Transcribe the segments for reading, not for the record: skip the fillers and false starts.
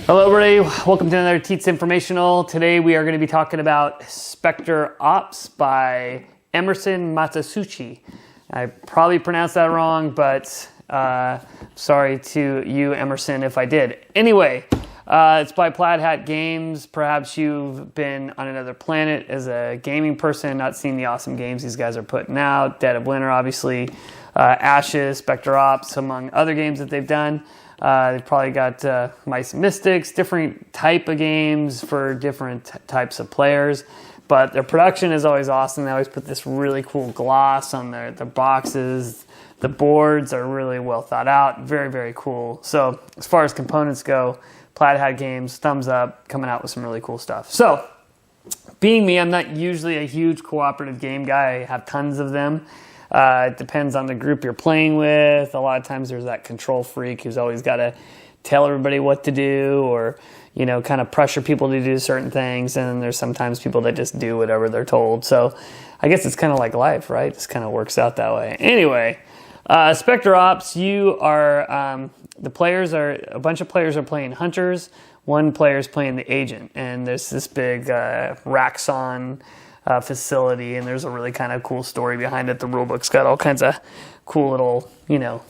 Hello everybody, welcome to another TIETS Informational. Today we are going to be talking about Specter Ops by Emerson Matsuuchi. I probably pronounced that wrong, but sorry to you, Emerson, if I did. Anyway, it's by Plaid Hat Games. Perhaps you've been on another planet as a gaming person, not seen the awesome games these guys are putting out. Dead of Winter, obviously, Ashes, Specter Ops, among other games that they've done. They've probably got Mice and Mystics, different type of games for different types of players. But their production is always awesome. They always put this really cool gloss on their boxes. The boards are really well thought out. Very, very cool. So as far as components go, Plaid Hat Games, thumbs up, coming out with some really cool stuff. So being me, I'm not usually a huge cooperative game guy. I have tons of them. It depends on the group you're playing with. A lot of times there's that control freak who's always got to tell everybody what to do or, you know, kind of pressure people to do certain things. And then there's sometimes people that just do whatever they're told. So I guess it's kind of like life, right? It just kind of works out that way. Anyway, Specter Ops, you are, a bunch of players are playing hunters. One player is playing the agent. And there's this big Raxon facility, and there's a really kind of cool story behind it. The rulebook's got all kinds of cool little, you know,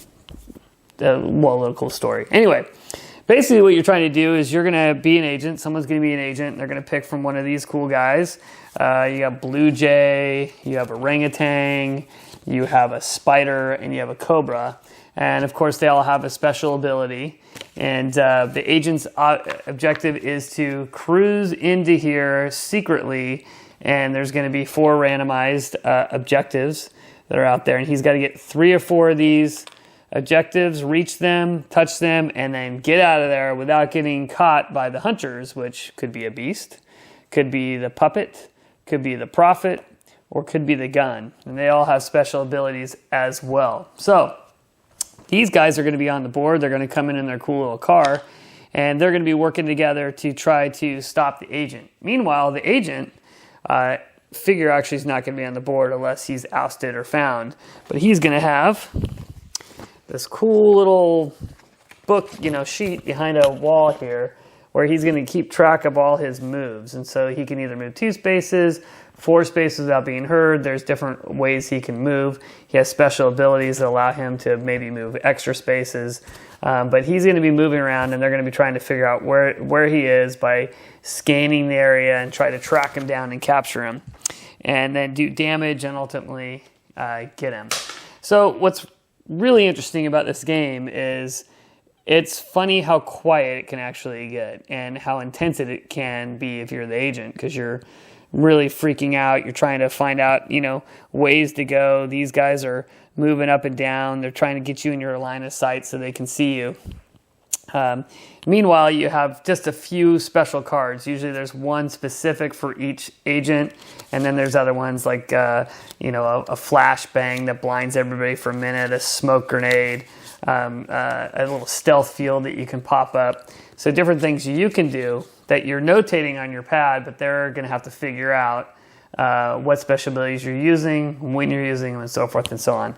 little cool story. Anyway, basically what you're trying to do is you're going to be an agent. Someone's going to be an agent. They're going to pick from one of these cool guys. You got Blue Jay, you have orangutan, you have a spider, and you have a cobra. And of course, they all have a special ability. And the agent's objective is to cruise into here secretly. And there's going to be 4 randomized objectives that are out there. And he's got to get 3 or 4 of these objectives, reach them, touch them, and then get out of there without getting caught by the hunters, which could be a beast, could be the puppet, could be the prophet, or could be the gun. And they all have special abilities as well. So these guys are going to be on the board. They're going to come in their cool little car, and they're going to be working together to try to stop the agent. Meanwhile, the agent... figure actually is not going to be on the board unless he's ousted or found. But he's going to have this cool little book, you know, sheet behind a wall here where he's going to keep track of all his moves. And so he can either move 2 spaces, 4 spaces without being heard. There's different ways he can move. He has special abilities that allow him to maybe move extra spaces. But he's going to be moving around, and they're going to be trying to figure out where he is by scanning the area and try to track him down and capture him, and then do damage and ultimately get him. So what's really interesting about this game is it's funny how quiet it can actually get and how intense it can be if you're the agent, because you're really freaking out. You're trying to find out, you know, ways to go. These guys are moving up and down. They're trying to get you in your line of sight so they can see you. Meanwhile, you have just a few special cards. Usually there's one specific for each agent, and then there's other ones like, you know, a flashbang that blinds everybody for a minute, a smoke grenade, a little stealth field that you can pop up. So different things you can do that you're notating on your pad, but they're going to have to figure out what special abilities you're using, when you're using them, and so forth and so on.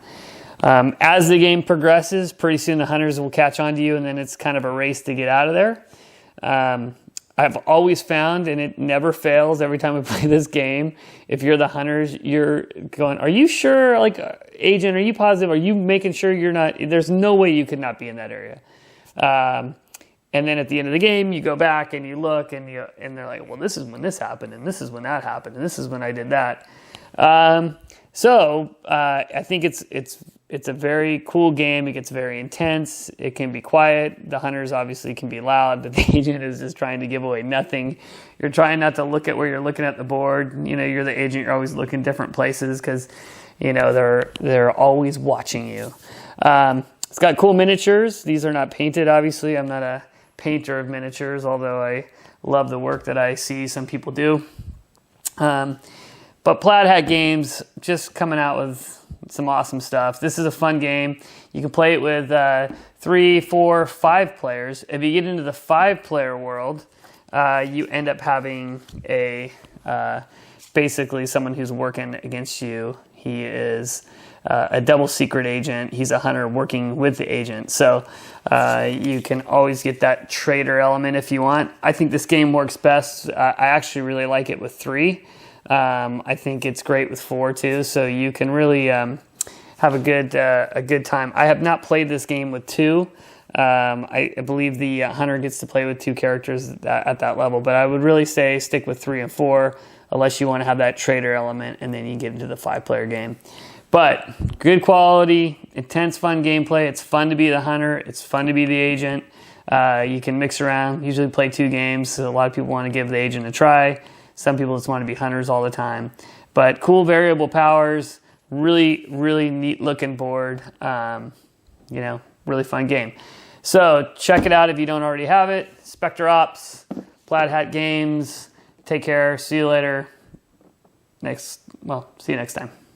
As the game progresses, pretty soon the hunters will catch on to you, and then it's kind of a race to get out of there. I've always found, and it never fails every time we play this game, if you're the hunters, you're going, are you sure, like, agent, are you positive? Are you making sure you're not, there's no way you could not be in that area. And then at the end of the game, you go back and you look, and they're like, well, this is when this happened, and this is when that happened, and this is when I did that. So I think it's a very cool game. It gets very intense. It can be quiet. The hunters obviously can be loud, but the agent is just trying to give away nothing. You're trying not to look at where you're looking at the board. You know, you're the agent. You're always looking different places because, you know, they're always watching you. It's got cool miniatures. These are not painted, obviously. I'm not a painter of miniatures, although I love the work that I see some people do. But Plaid Hat Games just coming out with some awesome stuff. This is a fun game. You can play it with 3, 4, 5 players. If you get into the 5-player world, you end up having a basically someone who's working against you. He is a double secret agent. He's a hunter working with the agent. So you can always get that trader element if you want. I think this game works best. I actually really like it with 3. I think it's great with 4 too. So you can really have a good time. I have not played this game with 2. I believe the hunter gets to play with 2 characters at that level, but I would really say stick with 3 and 4 unless you want to have that trader element, and then you get into the 5-player game. But good quality, intense, fun gameplay. It's fun to be the hunter. It's fun to be the agent. You can mix around, usually play 2 games. So a lot of people want to give the agent a try. Some people just want to be hunters all the time. But cool variable powers, really, really neat looking board. Really fun game. So check it out if you don't already have it. Specter Ops, Plaid Hat Games. Take care. See you later. See you next time.